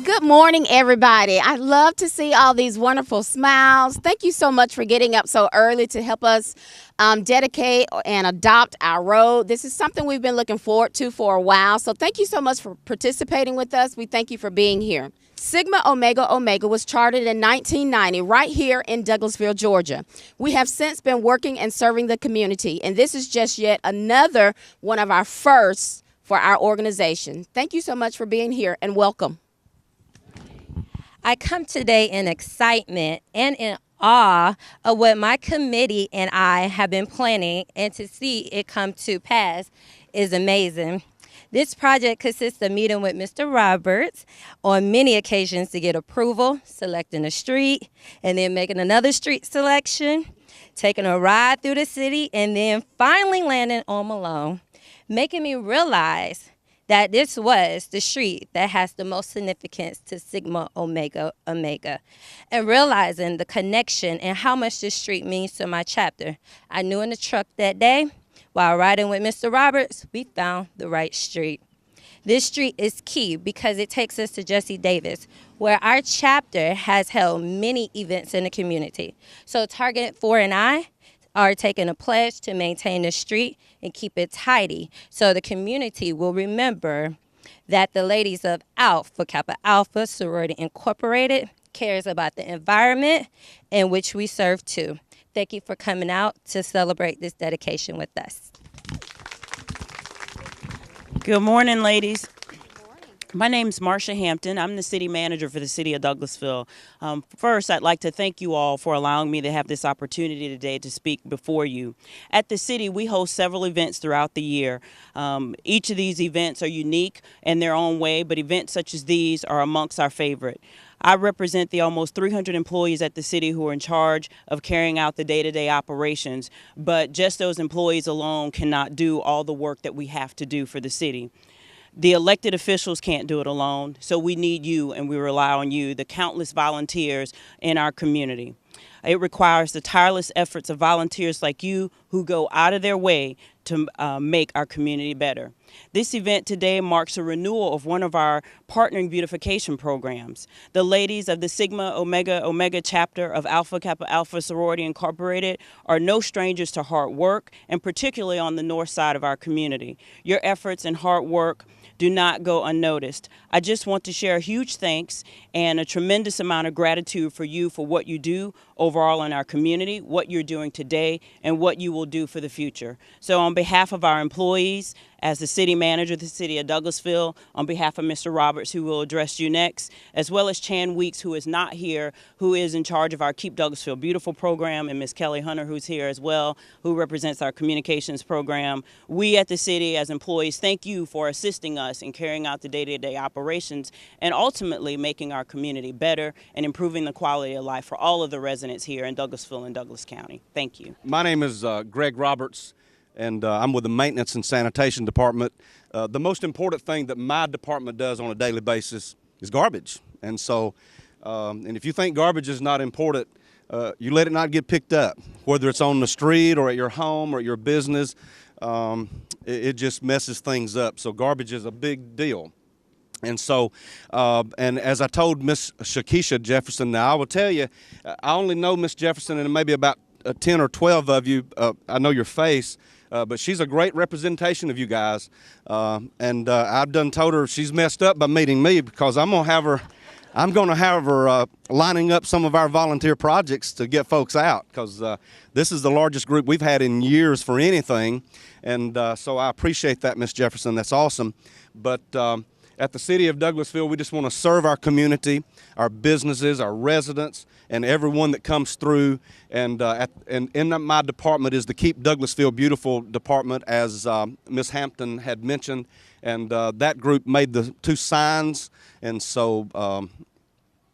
Good morning, everybody. I love to see all these wonderful smiles. Thank you so much for getting up so early to help us dedicate and adopt our road. This is something we've been looking forward to for a while. So thank you so much for participating with us. We thank you for being here. Sigma Omega Omega was chartered in 1990 right here in Douglasville, Georgia. We have since been working and serving the community, and this is just yet another one of our firsts for our organization. Thank you so much for being here, and welcome. I come today in excitement and in awe of what my committee and I have been planning, and to see it come to pass is amazing. This project consists of meeting with Mr. Roberts on many occasions to get approval, selecting a street, and then making another street selection, taking a ride through the city, and then finally landing on Malone, making me realize that this was the street that has the most significance to Sigma Omega Omega, and realizing the connection and how much this street means to my chapter. I knew in the truck that day, while riding with Mr. Roberts, we found the right street. This street is key because it takes us to Jesse Davis, where our chapter has held many events in the community. So Target 4 and I are taking a pledge to maintain the street and keep it tidy, so the community will remember that the ladies of Alpha Kappa Alpha Sorority Incorporated cares about the environment in which we serve too. Thank you for coming out to celebrate this dedication with us. Good morning, ladies. My name's Marcia Hampton. I'm the city manager for the city of Douglasville. First, I'd like to thank you all for allowing me to have this opportunity today to speak before you. At the city, we host several events throughout the year. Each of these events are unique in their own way, but events such as these are amongst our favorite. I represent the almost 300 employees at the city who are in charge of carrying out the day-to-day operations, but just those employees alone cannot do all the work that we have to do for the city. The elected officials can't do it alone, so we need you, and we rely on you, the countless volunteers in our community. It requires the tireless efforts of volunteers like you who go out of their way to make our community better. This event today marks a renewal of one of our partnering beautification programs. The ladies of the Sigma Omega Omega chapter of Alpha Kappa Alpha Sorority Incorporated are no strangers to hard work, and particularly on the north side of our community. Your efforts and hard work do not go unnoticed. I just want to share a huge thanks and a tremendous amount of gratitude for you for what you do overall in our community, what you're doing today, and what you will do for the future. So on behalf of our employees, as the city manager of the city of Douglasville, on behalf of Mr. Roberts, who will address you next, as well as Chan Weeks, who is not here, who is in charge of our Keep Douglasville Beautiful program, and Ms. Kelly Hunter, who's here as well, who represents our communications program. We at the city as employees thank you for assisting us in carrying out the day-to-day operations and ultimately making our community better and improving the quality of life for all of the residents here in Douglasville and Douglas County. Thank you. My name is Greg Roberts, and I'm with the Maintenance and Sanitation Department. The most important thing that my department does on a daily basis is garbage. And so, and if you think garbage is not important, you let it not get picked up, whether it's on the street or at your home or at your business. It just messes things up. So garbage is a big deal. And so, and as I told Miss Shakisha Jefferson, now I will tell you, I only know Miss Jefferson and maybe about 10 or 12 of you, I know your face, but she's a great representation of you guys. And I've done told her she's messed up by meeting me, because I'm going to have her lining up some of our volunteer projects to get folks out, because this is the largest group we've had in years for anything. And so I appreciate that, Miss Jefferson. That's awesome. But at the city of Douglasville, we just want to serve our community, our businesses, our residents, and everyone that comes through. And in my department is the Keep Douglasville Beautiful department, as Ms. Hampton had mentioned. And that group made the 2 signs. And so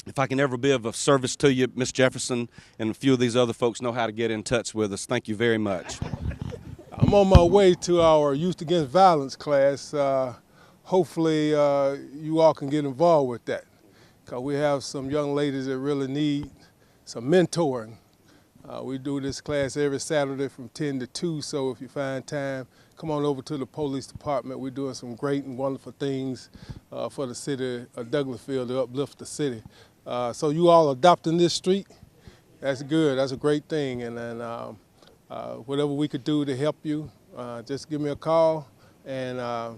if I can ever be of service to you, Ms. Jefferson and a few of these other folks know how to get in touch with us. Thank you very much. I'm on my way to our Youth Against Violence class. Hopefully you all can get involved with that, because we have some young ladies that really need some mentoring. We do this class every Saturday from 10 to 2, so if you find time, come on over to the police department. We're doing some great and wonderful things for the city of Douglasville to uplift the city. So you all adopting this street, that's good. That's a great thing. And then whatever we could do to help you, just give me a call, and I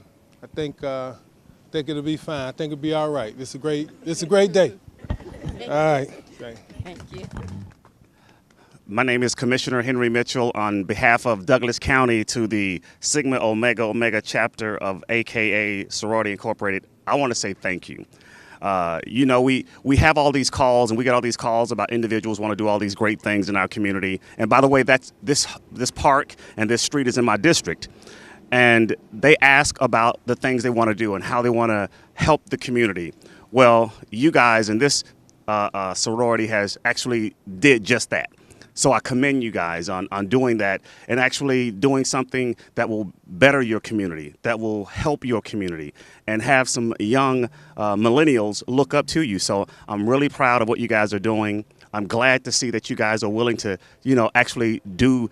think it'll be fine. I think it'll be all right. It's a great day. All right. Thank you. My name is Commissioner Henry Mitchell. On behalf of Douglas County to the Sigma Omega Omega chapter of AKA Sorority Incorporated, I want to say thank you. You know, we have all these calls, and we get all these calls about individuals want to do all these great things in our community. And by the way, that's this park and this street is in my district. And they ask about the things they want to do and how they want to help the community. Well, you guys in this sorority has actually did just that. So I commend you guys on doing that and actually doing something that will better your community, that will help your community, and have some young millennials look up to you. So I'm really proud of what you guys are doing. I'm glad to see that you guys are willing to, you know, actually do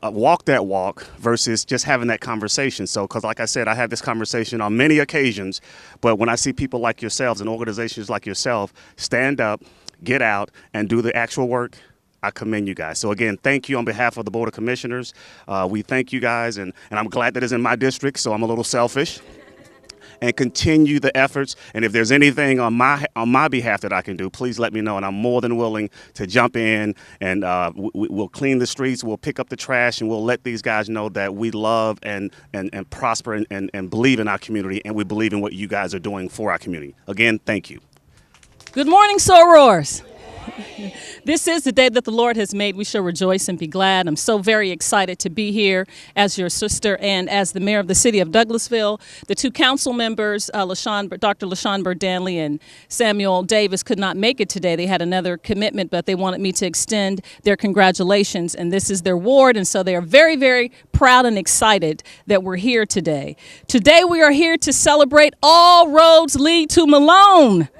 walk that walk versus just having that conversation. So, because like I said, I have this conversation on many occasions, but when I see people like yourselves and organizations like yourself stand up, get out, and do the actual work, I commend you guys. So again, thank you on behalf of the Board of Commissioners. We thank you guys, and I'm glad that it's in my district, so I'm a little selfish. And continue the efforts. And if there's anything on my behalf that I can do, please let me know. And I'm more than willing to jump in, and we'll clean the streets, we'll pick up the trash, and we'll let these guys know that we love and prosper and believe in our community, and we believe in what you guys are doing for our community. Again, thank you. Good morning, sorors. This is the day that the Lord has made. We shall rejoice and be glad. I'm so very excited to be here as your sister and as the mayor of the city of Douglasville. The two council members, Dr. LaShawn Burdanley and Samuel Davis, could not make it today. They had another commitment, but they wanted me to extend their congratulations. And this is their ward, and so they are very, very proud and excited that we're here today. Today we are here to celebrate All Roads Lead to Malone.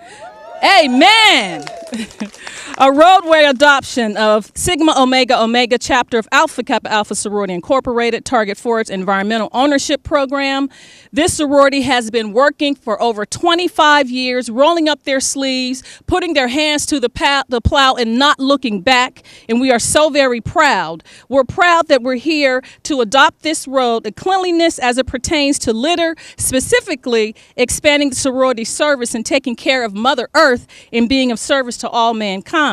Amen. A roadway adoption of Sigma Omega Omega chapter of Alpha Kappa Alpha Sorority Incorporated, target for its environmental ownership program. This sorority has been working for over 25 years, rolling up their sleeves, putting their hands to the plow and not looking back. And we are so very proud. We're proud that we're here to adopt this road, the cleanliness as it pertains to litter, specifically expanding the sorority service and taking care of Mother Earth and being of service to all mankind.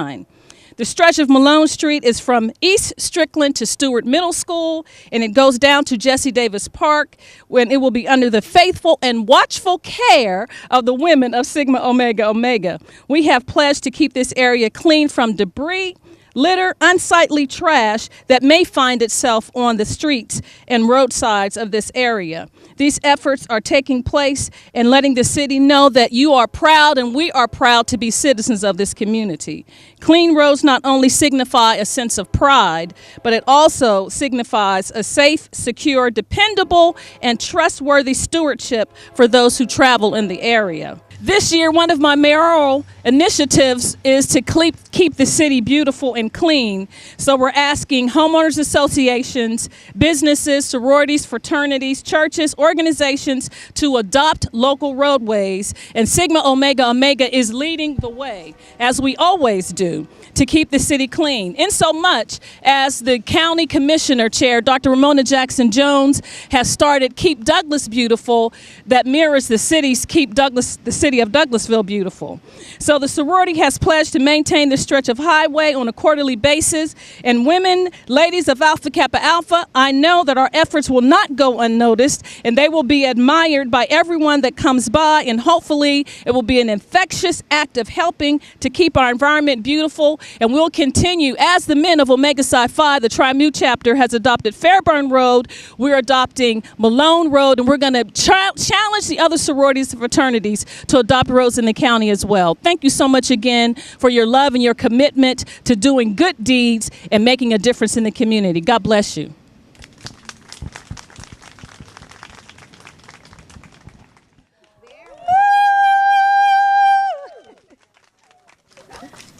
The stretch of Malone Street is from East Strickland to Stewart Middle School, and it goes down to Jesse Davis Park, when it will be under the faithful and watchful care of the women of Sigma Omega Omega. We have pledged to keep this area clean from debris, litter, unsightly trash that may find itself on the streets and roadsides of this area. These efforts are taking place and letting the city know that you are proud and we are proud to be citizens of this community. Clean roads not only signify a sense of pride, but it also signifies a safe, secure, dependable, and trustworthy stewardship for those who travel in the area. This year, one of my mayoral initiatives is to keep the city beautiful and clean. So we're asking homeowners associations, businesses, sororities, fraternities, churches, organizations to adopt local roadways. And Sigma Omega Omega is leading the way, as we always do, to keep the city clean. In so much as the county commissioner chair, Dr. Ramona Jackson Jones, has started Keep Douglas Beautiful, that mirrors the city's Keep Douglas, the city of Douglasville Beautiful. So the sorority has pledged to maintain this stretch of highway on a quarterly basis. And women, ladies of Alpha Kappa Alpha, I know that our efforts will not go unnoticed, and they will be admired by everyone that comes by, and hopefully it will be an infectious act of helping to keep our environment beautiful. And we'll continue, as the men of Omega Psi Phi, the Tri-Mu chapter has adopted Fairburn Road, we're adopting Malone Road, and we're going to challenge the other sororities and fraternities to adopt roads in the county as well. Thank you so much again for your love and your commitment to doing good deeds and making a difference in the community. God bless you.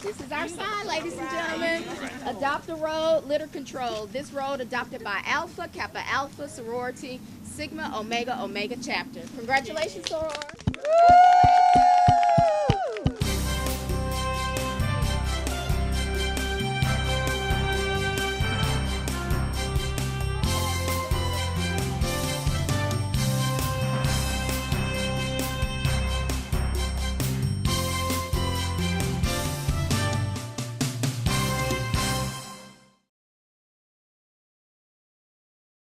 This is our sign, ladies and gentlemen. Adopt a Road, Litter Control. This road adopted by Alpha Kappa Alpha sorority, Sigma Omega Omega chapter. Congratulations, soror.